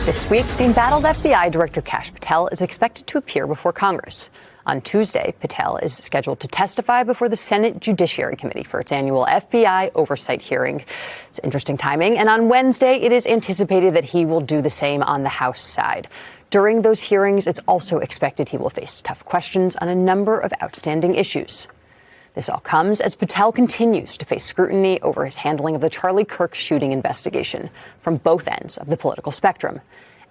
This week, the embattled FBI Director Kash Patel is expected to appear before Congress. On Tuesday, Patel is scheduled to testify before the Senate Judiciary Committee for its annual FBI oversight hearing. It's interesting timing. And on Wednesday, it is anticipated that he will do the same on the House side. During those hearings, it's also expected he will face tough questions on a number of outstanding issues. This all comes as Patel continues to face scrutiny over his handling of the Charlie Kirk shooting investigation from both ends of the political spectrum.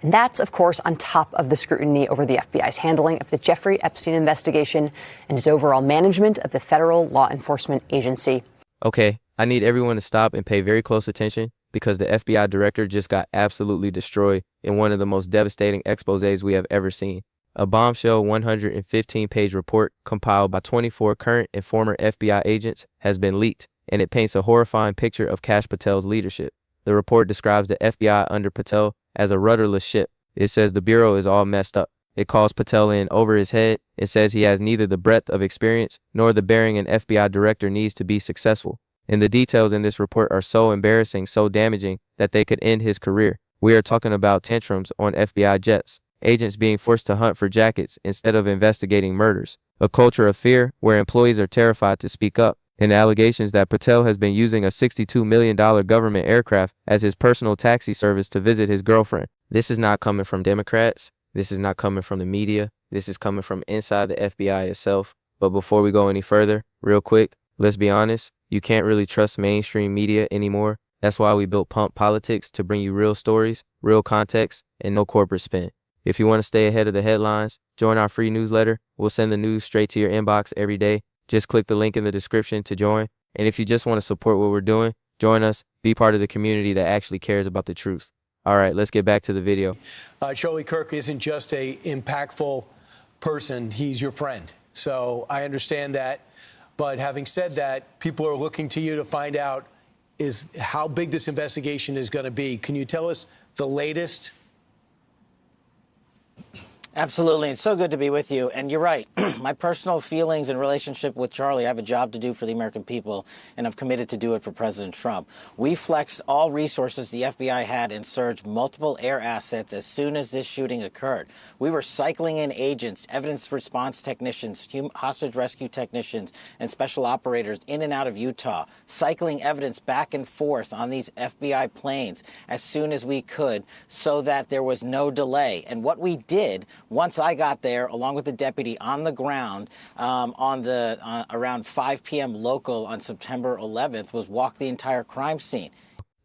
And that's, of course, on top of the scrutiny over the FBI's handling of the Jeffrey Epstein investigation and his overall management of the federal law enforcement agency. Okay, I need everyone to stop and pay very close attention because the FBI director just got absolutely destroyed in one of the most devastating exposés we have ever seen. A bombshell 115-page report compiled by 24 current and former FBI agents has been leaked, and it paints a horrifying picture of Kash Patel's leadership. The report describes the FBI under Patel as a rudderless ship. It says the Bureau is all messed up. It calls Patel in over his head. It says he has neither the breadth of experience nor the bearing an FBI director needs to be successful. And the details in this report are so embarrassing, so damaging, that they could end his career. We are talking about tantrums on FBI jets, agents being forced to hunt for jackets instead of investigating murders, a culture of fear where employees are terrified to speak up, and allegations that Patel has been using a $62 million government aircraft as his personal taxi service to visit his girlfriend. This is not coming from Democrats. This is not coming from the media. This is coming from inside the FBI itself. But before we go any further, real quick, let's be honest, you can't really trust mainstream media anymore. That's why we built Pump Politics, to bring you real stories, real context, and no corporate spin. If you want to stay ahead of the headlines, join our free newsletter. We'll send the news straight to your inbox every day. Just click the link in the description to join. And if you just want to support what we're doing, join us. Be part of the community that actually cares about the truth. All right, let's get back to the video. Charlie Kirk isn't just a impactful person. He's your friend. So I understand that. But having said that, people are looking to you to find out is how big this investigation is going to be. Can you tell us the latest? Absolutely. It's so good to be with you. And you're right. My personal feelings and relationship with Charlie, I have a job to do for the American people, and I'm committed to do it for President Trump. We flexed all resources the FBI had and surged multiple air assets as soon as this shooting occurred. We were cycling in agents, evidence response technicians, hostage rescue technicians, and special operators in and out of Utah, cycling evidence back and forth on these FBI planes as soon as we could so that there was no delay. And what we did once I got there, along with the deputy on the ground around 5 p.m. local on September 11th, was walk the entire crime scene.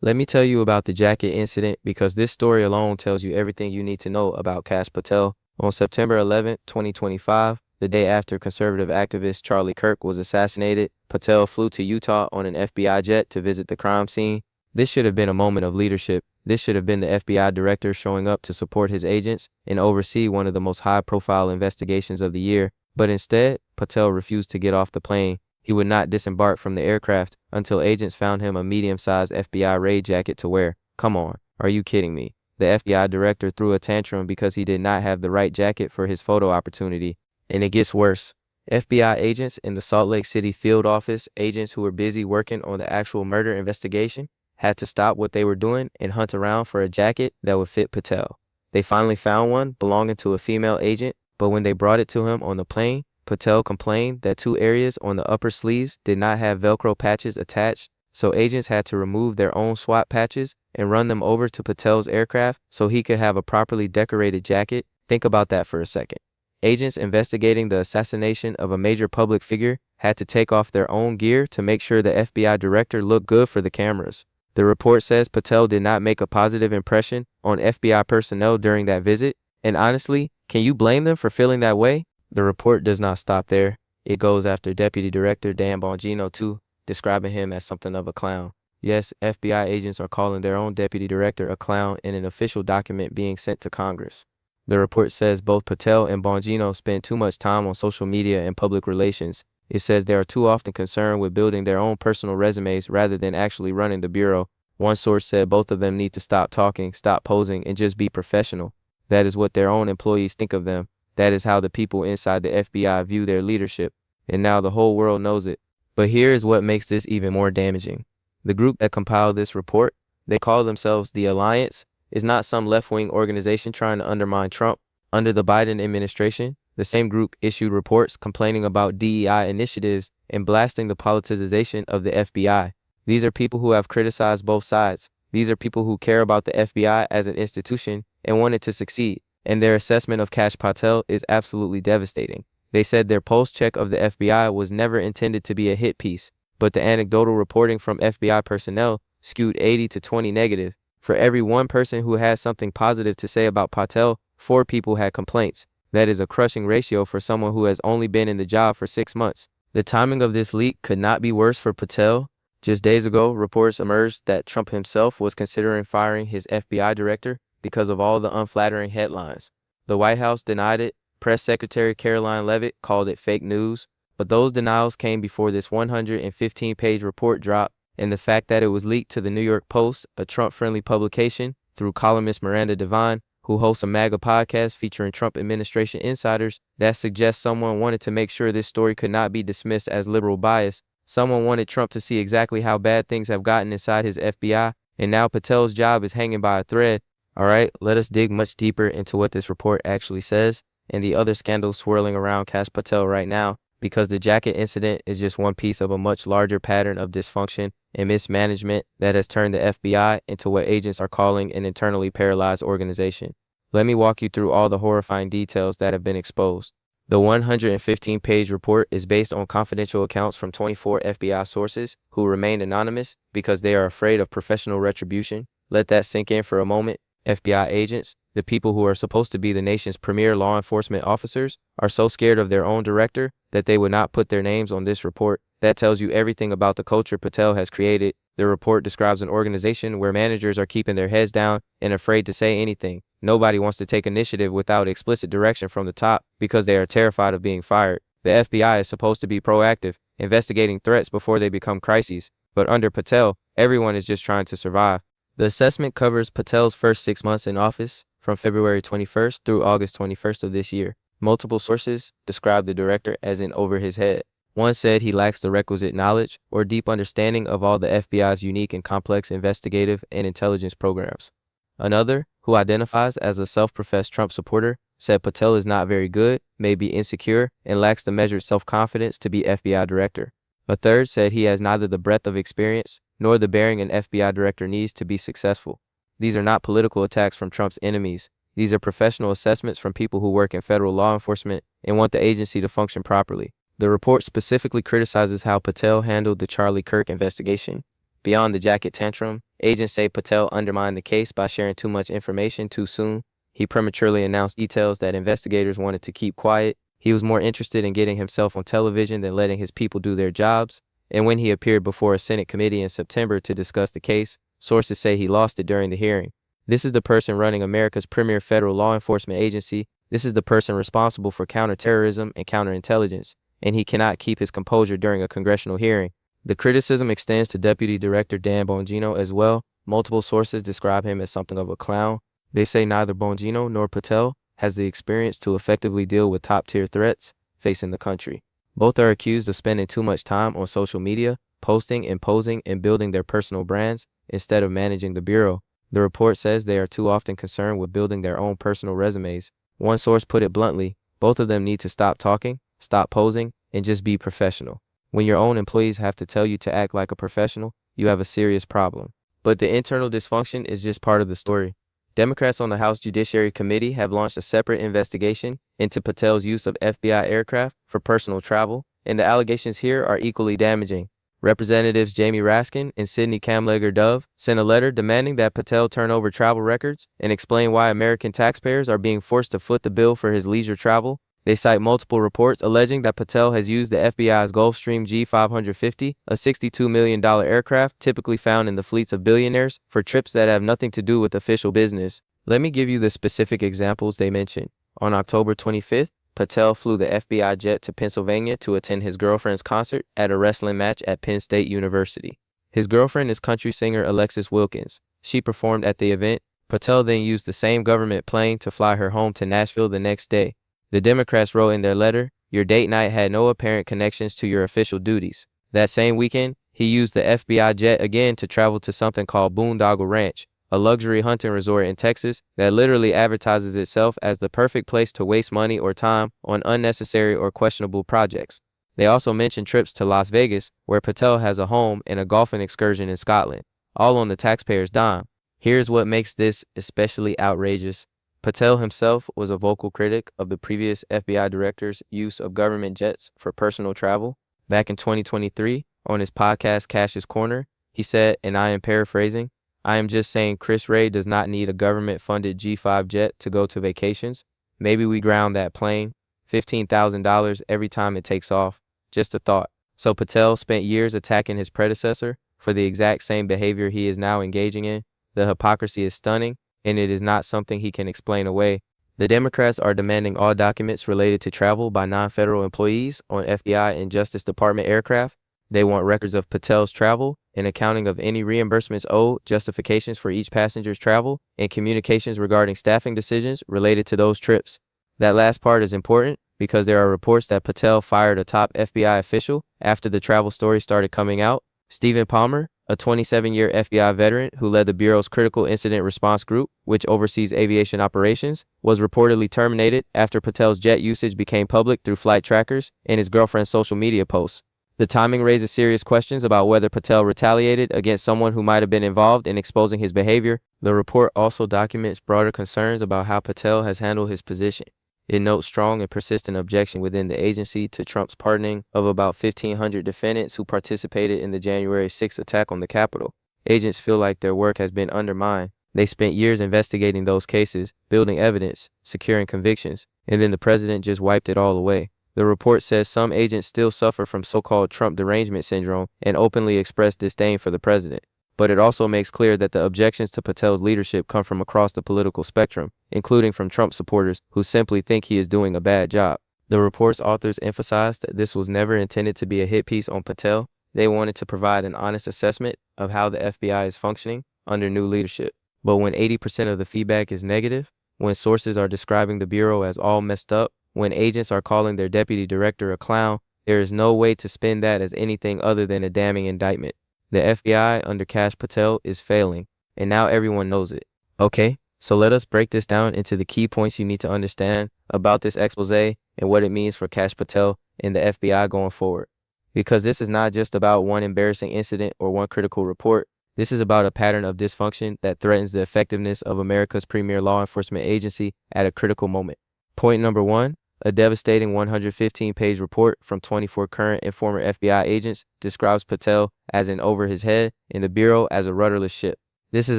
Let me tell you about the jacket incident because this story alone tells you everything you need to know about Kash Patel. On September 11, 2025, the day after conservative activist Charlie Kirk was assassinated, Patel flew to Utah on an FBI jet to visit the crime scene. This should have been a moment of leadership. This should have been the FBI director showing up to support his agents and oversee one of the most high-profile investigations of the year. But instead, Patel refused to get off the plane. He would not disembark from the aircraft until agents found him a medium-sized FBI raid jacket to wear. Come on, are you kidding me? The FBI director threw a tantrum because he did not have the right jacket for his photo opportunity. And it gets worse. FBI agents in the Salt Lake City field office, agents who were busy working on the actual murder investigation, had to stop what they were doing and hunt around for a jacket that would fit Patel. They finally found one belonging to a female agent, but when they brought it to him on the plane, Patel complained that 2 areas on the upper sleeves did not have Velcro patches attached, so agents had to remove their own SWAT patches and run them over to Patel's aircraft so he could have a properly decorated jacket. Think about that for a second. Agents investigating the assassination of a major public figure had to take off their own gear to make sure the FBI director looked good for the cameras. The report says Patel did not make a positive impression on FBI personnel during that visit, and honestly, can you blame them for feeling that way? The report does not stop there. It goes after Deputy Director Dan Bongino too, describing him as something of a clown. Yes, FBI agents are calling their own Deputy Director a clown in an official document being sent to Congress. The report says both Patel and Bongino spend too much time on social media and public relations. It says they are too often concerned with building their own personal resumes rather than actually running the Bureau. One source said both of them need to stop talking, stop posing, and just be professional. That is what their own employees think of them. That is how the people inside the FBI view their leadership. And now the whole world knows it. But here is what makes this even more damaging. The group that compiled this report, they call themselves the Alliance. is not some left-wing organization trying to undermine Trump. Under the Biden administration, the same group issued reports complaining about DEI initiatives and blasting the politicization of the FBI. These are people who have criticized both sides. These are people who care about the FBI as an institution and want it to succeed. And their assessment of Kash Patel is absolutely devastating. They said their pulse check of the FBI was never intended to be a hit piece, but the anecdotal reporting from FBI personnel skewed 80 to 20 negative. For every one person who had something positive to say about Patel, 4 people had complaints. That is a crushing ratio for someone who has only been in the job for 6 months. The timing of this leak could not be worse for Patel. Just days ago, reports emerged that Trump himself was considering firing his FBI director because of all the unflattering headlines. The White House denied it. Press Secretary Caroline Leavitt called it fake news. But those denials came before this 115-page report dropped, and the fact that it was leaked to the New York Post, a Trump-friendly publication, through columnist Miranda Devine, who hosts a MAGA podcast featuring Trump administration insiders, that suggests someone wanted to make sure this story could not be dismissed as liberal bias. Someone wanted Trump to see exactly how bad things have gotten inside his FBI, and now Patel's job is hanging by a thread. All right, let us dig much deeper into what this report actually says and the other scandals swirling around Kash Patel right now, because the jacket incident is just one piece of a much larger pattern of dysfunction and mismanagement that has turned the FBI into what agents are calling an internally paralyzed organization. Let me walk you through all the horrifying details that have been exposed. The 115-page report is based on confidential accounts from 24 FBI sources who remained anonymous because they are afraid of professional retribution. Let that sink in for a moment. FBI agents, the people who are supposed to be the nation's premier law enforcement officers, are so scared of their own director that they would not put their names on this report. That tells you everything about the culture Patel has created. The report describes an organization where managers are keeping their heads down and afraid to say anything. Nobody wants to take initiative without explicit direction from the top because they are terrified of being fired. The FBI is supposed to be proactive, investigating threats before they become crises. But under Patel, everyone is just trying to survive. The assessment covers Patel's first 6 months in office, from February 21st through August 21st of this year. Multiple sources describe the director as in over his head. One said he lacks the requisite knowledge or deep understanding of all the FBI's unique and complex investigative and intelligence programs. Another, who identifies as a self-professed Trump supporter, said Patel is not very good, may be insecure, and lacks the measured self-confidence to be FBI director. A third said he has neither the breadth of experience nor the bearing an FBI director needs to be successful. These are not political attacks from Trump's enemies. These are professional assessments from people who work in federal law enforcement and want the agency to function properly. The report specifically criticizes how Patel handled the Charlie Kirk investigation. Beyond the jacket tantrum, agents say Patel undermined the case by sharing too much information too soon. He prematurely announced details that investigators wanted to keep quiet. He was more interested in getting himself on television than letting his people do their jobs. And when he appeared before a Senate committee in September to discuss the case, sources say he lost it during the hearing. This is the person running America's premier federal law enforcement agency. This is the person responsible for counterterrorism and counterintelligence, and he cannot keep his composure during a congressional hearing. The criticism extends to Deputy Director Dan Bongino as well. Multiple sources describe him as something of a clown. They say neither Bongino nor Patel has the experience to effectively deal with top-tier threats facing the country. Both are accused of spending too much time on social media, posting and posing and building their personal brands instead of managing the bureau. The report says they are too often concerned with building their own personal resumes. One source put it bluntly, both of them need to stop talking, stop posing, and just be professional. When your own employees have to tell you to act like a professional, you have a serious problem. But the internal dysfunction is just part of the story. Democrats on the House Judiciary Committee have launched a separate investigation into Patel's use of FBI aircraft for personal travel, and the allegations here are equally damaging. Representatives Jamie Raskin and Sidney Kamleger Dove sent a letter demanding that Patel turn over travel records and explain why American taxpayers are being forced to foot the bill for his leisure travel. They cite multiple reports alleging that Patel has used the FBI's Gulfstream G550, a $62 million aircraft typically found in the fleets of billionaires, for trips that have nothing to do with official business. Let me give you the specific examples they mention. On October 25th, Patel flew the FBI jet to Pennsylvania to attend his girlfriend's concert at a wrestling match at Penn State University. His girlfriend is country singer Alexis Wilkins. She performed at the event. Patel then used the same government plane to fly her home to Nashville the next day. The Democrats wrote in their letter, "Your date night had no apparent connections to your official duties." That same weekend, he used the FBI jet again to travel to something called Boondoggle Ranch, a luxury hunting resort in Texas that literally advertises itself as the perfect place to waste money or time on unnecessary or questionable projects. They also mention trips to Las Vegas, where Patel has a home, and a golfing excursion in Scotland, all on the taxpayer's dime. Here's what makes this especially outrageous. Patel himself was a vocal critic of the previous FBI director's use of government jets for personal travel. Back in 2023, on his podcast Cash's Corner, he said, and I am paraphrasing, "I am just saying Chris Wray does not need a government-funded G5 jet to go to vacations. Maybe we ground that plane, $15,000 every time it takes off. Just a thought." So Patel spent years attacking his predecessor for the exact same behavior he is now engaging in. The hypocrisy is stunning, and it is not something he can explain away. The Democrats are demanding all documents related to travel by non-federal employees on FBI and Justice Department aircraft. They want records of Patel's travel, an accounting of any reimbursements owed, justifications for each passenger's travel, and communications regarding staffing decisions related to those trips. That last part is important because there are reports that Patel fired a top FBI official after the travel story started coming out. Stephen Palmer, a 27-year FBI veteran who led the Bureau's Critical Incident Response Group, which oversees aviation operations, was reportedly terminated after Patel's jet usage became public through flight trackers and his girlfriend's social media posts. The timing raises serious questions about whether Patel retaliated against someone who might have been involved in exposing his behavior. The report also documents broader concerns about how Patel has handled his position. It notes strong and persistent objection within the agency to Trump's pardoning of about 1,500 defendants who participated in the January 6th attack on the Capitol. Agents feel like their work has been undermined. They spent years investigating those cases, building evidence, securing convictions, and then the president just wiped it all away. The report says some agents still suffer from so-called Trump derangement syndrome and openly express disdain for the president. But it also makes clear that the objections to Patel's leadership come from across the political spectrum, including from Trump supporters who simply think he is doing a bad job. The report's authors emphasized that this was never intended to be a hit piece on Patel. They wanted to provide an honest assessment of how the FBI is functioning under new leadership. But when 80% of the feedback is negative, when sources are describing the Bureau as all messed up, when agents are calling their deputy director a clown, there is no way to spin that as anything other than a damning indictment. The FBI under Kash Patel is failing, and now everyone knows it. Okay, so let us break this down into the key points you need to understand about this expose and what it means for Kash Patel and the FBI going forward. Because this is not just about one embarrassing incident or one critical report. This is about a pattern of dysfunction that threatens the effectiveness of America's premier law enforcement agency at a critical moment. Point number one. A devastating 115-page report from 24 current and former FBI agents describes Patel as an over his head and the Bureau as a rudderless ship. This is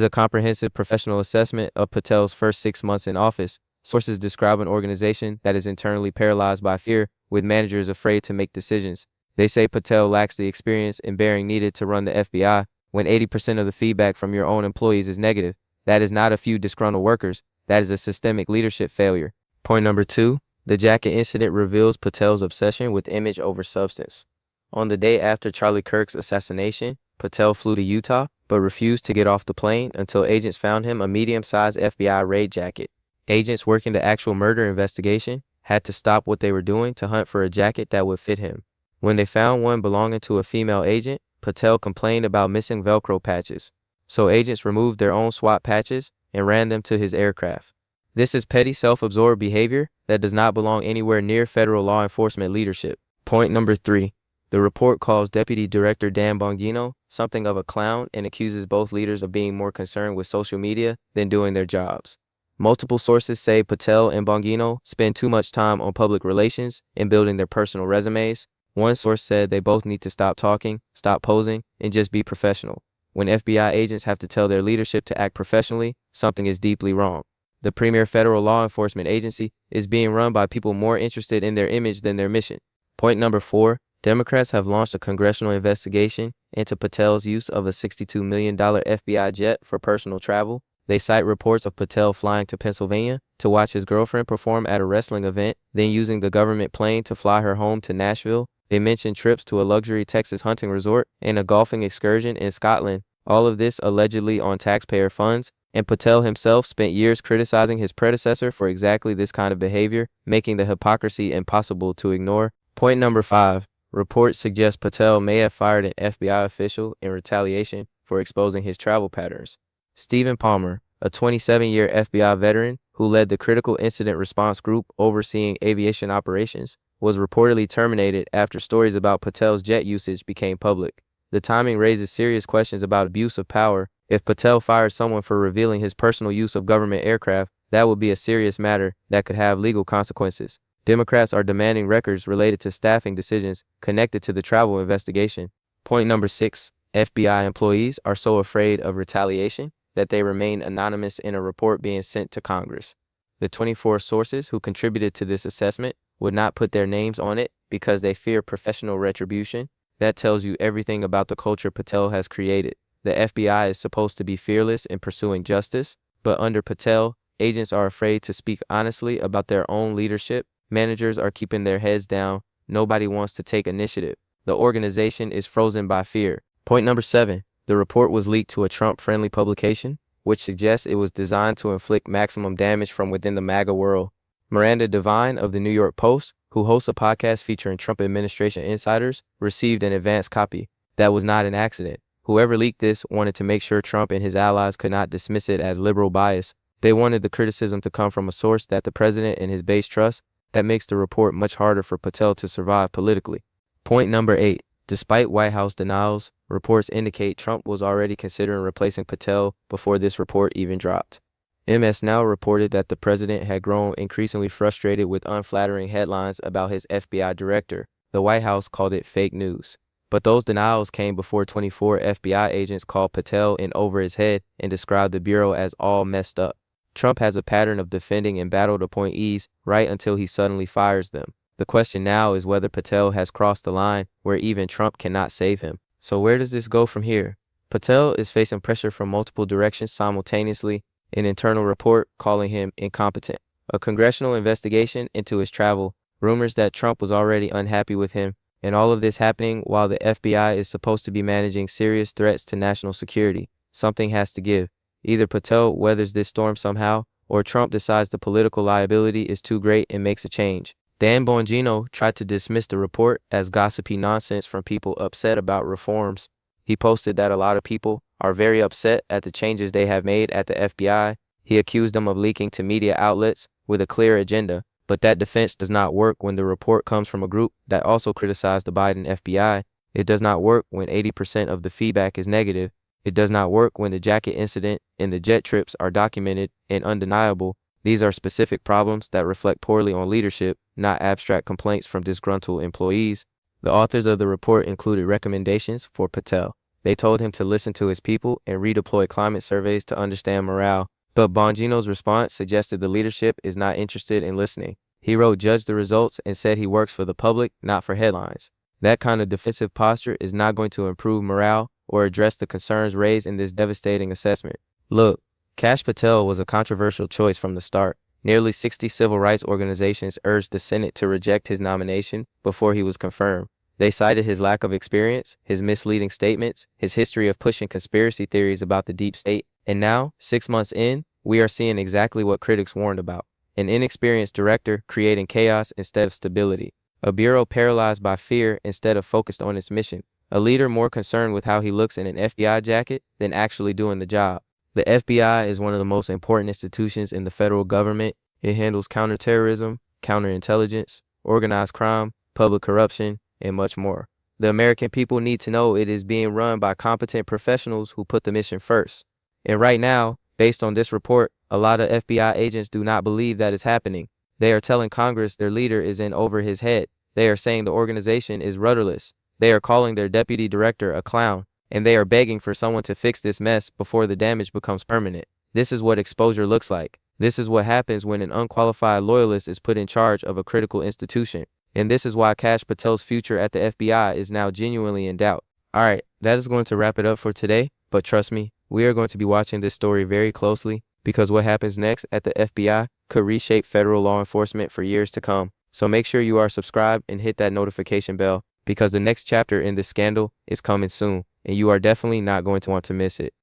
a comprehensive professional assessment of Patel's first 6 months in office. Sources describe an organization that is internally paralyzed by fear, with managers afraid to make decisions. They say Patel lacks the experience and bearing needed to run the FBI. When 80% of the feedback from your own employees is negative, that is not a few disgruntled workers. That is a systemic leadership failure. Point number two. The jacket incident reveals Patel's obsession with image over substance. On the day after Charlie Kirk's assassination, Patel flew to Utah, but refused to get off the plane until agents found him a medium-sized FBI raid jacket. Agents working the actual murder investigation had to stop what they were doing to hunt for a jacket that would fit him. When they found one belonging to a female agent, Patel complained about missing Velcro patches. So agents removed their own SWAT patches and ran them to his aircraft. This is petty self-absorbed behavior that does not belong anywhere near federal law enforcement leadership. Point number three. The report calls Deputy Director Dan Bongino something of a clown and accuses both leaders of being more concerned with social media than doing their jobs. Multiple sources say Patel and Bongino spend too much time on public relations and building their personal resumes. One source said they both need to stop talking, stop posing, and just be professional. When FBI agents have to tell their leadership to act professionally, something is deeply wrong. The premier federal law enforcement agency is being run by people more interested in their image than their mission. Point number four. Democrats have launched a congressional investigation into Patel's use of a $62 million FBI jet for personal travel. They cite reports of Patel flying to Pennsylvania to watch his girlfriend perform at a wrestling event, then using the government plane to fly her home to Nashville. They mention trips to a luxury Texas hunting resort and a golfing excursion in Scotland. All of this allegedly on taxpayer funds. And Patel himself spent years criticizing his predecessor for exactly this kind of behavior, making the hypocrisy impossible to ignore. Point number five. Reports suggest Patel may have fired an FBI official in retaliation for exposing his travel patterns. Stephen Palmer, a 27-year FBI veteran who led the critical incident response group overseeing aviation operations, was reportedly terminated after stories about Patel's jet usage became public. The timing raises serious questions about abuse of power. If Patel fired someone for revealing his personal use of government aircraft, that would be a serious matter that could have legal consequences. Democrats are demanding records related to staffing decisions connected to the travel investigation. Point number 6. FBI employees are so afraid of retaliation that they remain anonymous in a report being sent to Congress. The 24 sources who contributed to this assessment would not put their names on it because they fear professional retribution. That tells you everything about the culture Patel has created. The FBI is supposed to be fearless in pursuing justice, but under Patel, agents are afraid to speak honestly about their own leadership. Managers are keeping their heads down. Nobody wants to take initiative. The organization is frozen by fear. Point number 7. The report was leaked to a Trump-friendly publication, which suggests it was designed to inflict maximum damage from within the MAGA world. Miranda Devine of the New York Post, who hosts a podcast featuring Trump administration insiders, received an advance copy. That was not an accident. Whoever leaked this wanted to make sure Trump and his allies could not dismiss it as liberal bias. They wanted the criticism to come from a source that the president and his base trust. That makes the report much harder for Patel to survive politically. Point number 8. Despite White House denials, reports indicate Trump was already considering replacing Patel before this report even dropped. MS Now reported that the president had grown increasingly frustrated with unflattering headlines about his FBI director. The White House called it fake news. But those denials came before 24 FBI agents called Patel in over his head and described the bureau as all messed up. Trump has a pattern of defending embattled appointees right until he suddenly fires them. The question now is whether Patel has crossed the line where even Trump cannot save him. So where does this go from here? Patel is facing pressure from multiple directions simultaneously. An internal report calling him incompetent, a congressional investigation into his travel, rumors that Trump was already unhappy with him, and all of this happening while the FBI is supposed to be managing serious threats to national security. Something has to give. Either Patel weathers this storm somehow, or Trump decides the political liability is too great and makes a change. Dan Bongino tried to dismiss the report as gossipy nonsense from people upset about reforms. He posted that a lot of people are very upset at the changes they have made at the FBI. He accused them of leaking to media outlets with a clear agenda, but that defense does not work when the report comes from a group that also criticized the Biden FBI. It does not work when 80% of the feedback is negative. It does not work when the jacket incident and the jet trips are documented and undeniable. These are specific problems that reflect poorly on leadership, not abstract complaints from disgruntled employees. The authors of the report included recommendations for Patel. They told him to listen to his people and redeploy climate surveys to understand morale. But Bongino's response suggested the leadership is not interested in listening. He wrote, "Judge the results," and said he works for the public, not for headlines. That kind of defensive posture is not going to improve morale or address the concerns raised in this devastating assessment. Look, Kash Patel was a controversial choice from the start. Nearly 60 civil rights organizations urged the Senate to reject his nomination before he was confirmed. They cited his lack of experience, his misleading statements, his history of pushing conspiracy theories about the deep state. And now, 6 months in, we are seeing exactly what critics warned about. An inexperienced director creating chaos instead of stability. A bureau paralyzed by fear instead of focused on its mission. A leader more concerned with how he looks in an FBI jacket than actually doing the job. The FBI is one of the most important institutions in the federal government. It handles counterterrorism, counterintelligence, organized crime, public corruption, and much more. The American people need to know it is being run by competent professionals who put the mission first. And right now, based on this report, a lot of FBI agents do not believe that is happening. They are telling Congress their leader is in over his head. They are saying the organization is rudderless. They are calling their deputy director a clown. And they are begging for someone to fix this mess before the damage becomes permanent. This is what exposure looks like. This is what happens when an unqualified loyalist is put in charge of a critical institution. And this is why Kash Patel's future at the FBI is now genuinely in doubt. All right, that is going to wrap it up for today. But trust me, we are going to be watching this story very closely because what happens next at the FBI could reshape federal law enforcement for years to come. So make sure you are subscribed and hit that notification bell because the next chapter in this scandal is coming soon. And you are definitely not going to want to miss it.